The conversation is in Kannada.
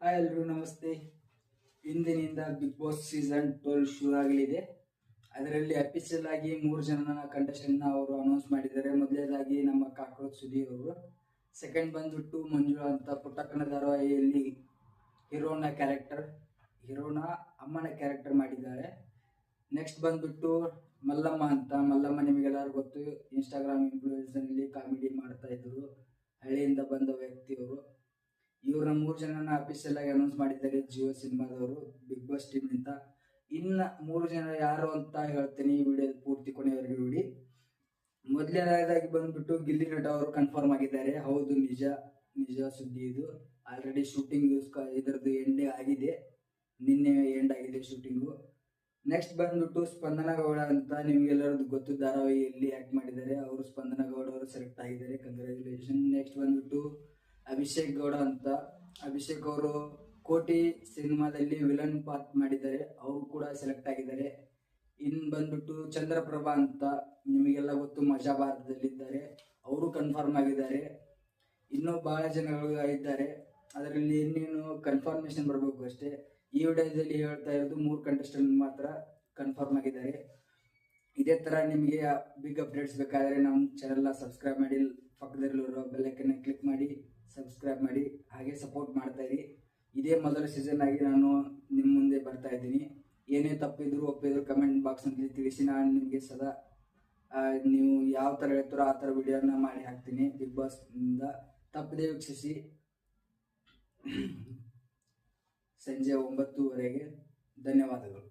ಹಾಯ್ ಎಲ್ರು ನಮಸ್ತೆ. ಇಂದಿನಿಂದ ಬಿಗ್ ಬಾಸ್ ಸೀಸನ್ 12 ಶುರು ಆಗಲಿದೆ. ಅದರಲ್ಲಿ ಅಫಿಷಿಯಲ್ ಆಗಿ 3 ಜನ ಕಂಟೆಸ್ಟೆಂಟ್ನ ಅವರು ಅನೌನ್ಸ್ ಮಾಡಿದ್ದಾರೆ. ಮೊದಲನೇದಾಗಿ ನಮ್ಮ ಕಾಕ್ರೋಚ್ ಸುದೀಪ್ ಅವರು, ಸೆಕೆಂಡ್ ಬಂದ್ಬಿಟ್ಟು ಮಂಜುಳಾ ಅಂತ ಪುಟ್ಟಕ್ಕನ ಧಾರಾವಾಹಿಯಲ್ಲಿ ಹೀರೋನ ಅಮ್ಮನ ಕ್ಯಾರೆಕ್ಟರ್ ಮಾಡಿದ್ದಾರೆ. ನೆಕ್ಸ್ಟ್ ಬಂದ್ಬಿಟ್ಟು ಮಲ್ಲಮ್ಮ ಅಂತ. ಮಲ್ಲಮ್ಮ ನಿಮಗೆಲ್ಲರೂ ಗೊತ್ತು, ಇನ್ಸ್ಟಾಗ್ರಾಮ್ ಇನ್ಫ್ಲೂಯೆನ್ಸರ್ನಲ್ಲಿ ಕಾಮಿಡಿ ಮಾಡ್ತಾ ಇದ್ರು, ಹಳ್ಳಿಯಿಂದ ಬಂದ ವ್ಯಕ್ತಿಯವರು. ಇವ್ರನ್ನ 3 ಜನನ ಅಫಿಷಿಯಲ್ ಆಗಿ ಅನೌನ್ಸ್ ಮಾಡಿದ್ದಾರೆ ಜಿಯೋ ಸಿನಿಮಾದವರು, ಬಿಗ್ ಬಾಸ್ ಟೀಮ್ ಅಂತ. ಇನ್ನ 3 ಜನ ಯಾರು ಅಂತ ಹೇಳ್ತೀನಿ, ಈ ವಿಡಿಯೋ ಪೂರ್ತಿ ಕೊನೆಯವರೆಗೆ ನೋಡಿ. ಮೊದಲನೇದಾಗಿ ಬಂದ್ಬಿಟ್ಟು ಗಿಲ್ಲಿ ನಟ ಅವರು ಕನ್ಫರ್ಮ್ ಆಗಿದ್ದಾರೆ. ಹೌದು, ನಿಜ ಸುದ್ದಿ ಇದು. ಆಲ್ರೆಡಿ ಶೂಟಿಂಗ್ ಇದರದ್ದು ಎಂಡ್ ಆಗಿದೆ, ನಿನ್ನೆ ಎಂಡ್ ಆಗಿದೆ ಶೂಟಿಂಗು. ನೆಕ್ಸ್ಟ್ ಬಂದ್ಬಿಟ್ಟು ಸ್ಪಂದನ ಗೌಡ ಅಂತ, ನಿಮ್ಗೆಲ್ಲರದ್ದು ಗೊತ್ತು, ಧಾರಾವಾಹಿಯಲ್ಲಿ ಆಕ್ಟ್ ಮಾಡಿದ್ದಾರೆ ಅವರು. ಸ್ಪಂದನ ಗೌಡ ಅವರು ಸೆಲೆಕ್ಟ್ ಆಗಿದ್ದಾರೆ, ಕಂಗ್ರ್ಯಾಚುಲೇಷನ್. ನೆಕ್ಸ್ಟ್ ಬಂದ್ಬಿಟ್ಟು ಅಭಿಷೇಕ್ ಗೌಡ ಅಂತ. ಅಭಿಷೇಕ್ ಅವರು ಕೋಟಿ ಸಿನಿಮಾದಲ್ಲಿ ವಿಲನ್ ಪಾರ್ಟ್ ಮಾಡಿದ್ದಾರೆ, ಅವರು ಕೂಡ ಸೆಲೆಕ್ಟ್ ಆಗಿದ್ದಾರೆ. ಇನ್ನು ಬಂದ್ಬಿಟ್ಟು ಚಂದ್ರಪ್ರಭಾ ಅಂತ, ನಿಮಗೆಲ್ಲ ಗೊತ್ತು, ಮಜಾ ಭಾರತದಲ್ಲಿದ್ದಾರೆ, ಅವರು ಕನ್ಫರ್ಮ್ ಆಗಿದ್ದಾರೆ. ಇನ್ನೂ ಬಹಳ ಜನಗಳು ಇದ್ದಾರೆ, ಅದರಲ್ಲಿ ಇನ್ನೇನು ಕನ್ಫರ್ಮೇಶನ್ ಬರಬೇಕು ಅಷ್ಟೇ. ಈ ವಿಡಿಯೋದಲ್ಲಿ ಹೇಳ್ತಾ ಇರೋದು 3 ಕಂಟೆಸ್ಟೆಂಟ್ ಮಾತ್ರ ಕನ್ಫರ್ಮ್ ಆಗಿದ್ದಾರೆ. ಇದೇ ತರ ನಿಮಗೆ ಬಿಗ್ ಅಪ್ಡೇಟ್ಸ್ ಬೇಕಾದರೆ ನಮ್ಮ ಚಾನೆಲ್ನ ಸಬ್ಸ್ಕ್ರೈಬ್ ಮಾಡಿ, ಪಕ್ಕದಲ್ಲಿರೋ ಬೆಲ್ ಐಕನ್ ಕ್ಲಿಕ್ ಮಾಡಿ ಸಬ್ಸ್ಕ್ರೈಬ್ ಮಾಡಿ, ಹಾಗೆ ಸಪೋರ್ಟ್ ಮಾಡ್ತಾ ಇರಿ. ಇದೇ ಮೊದಲ ಸೀಸನ್ ಆಗಿ ನಾನು ನಿಮ್ಮ ಮುಂದೆ ಬರ್ತಾ ಇದ್ದೀನಿ. ಏನೇ ತಪ್ಪಿದ್ರು ಒಪ್ಪಿದ್ರು ಕಮೆಂಟ್ ಬಾಕ್ಸ್ನಲ್ಲಿ ತಿಳಿಸಿ. ನಾನು ನಿಮಗೆ ಸದಾ ನೀವು ಯಾವ ಥರ ಹೇಳ್ತಾರೋ ಆ ಥರ ವಿಡಿಯೋನ ಮಾಡಿ ಹಾಕ್ತೀನಿ. ಬಿಗ್ ಬಾಸ್ ಇಂದ ತಪ್ಪದೇ ವೀಕ್ಷಿಸಿ. ಸಂಜೆ 9:00 ಧನ್ಯವಾದಗಳು.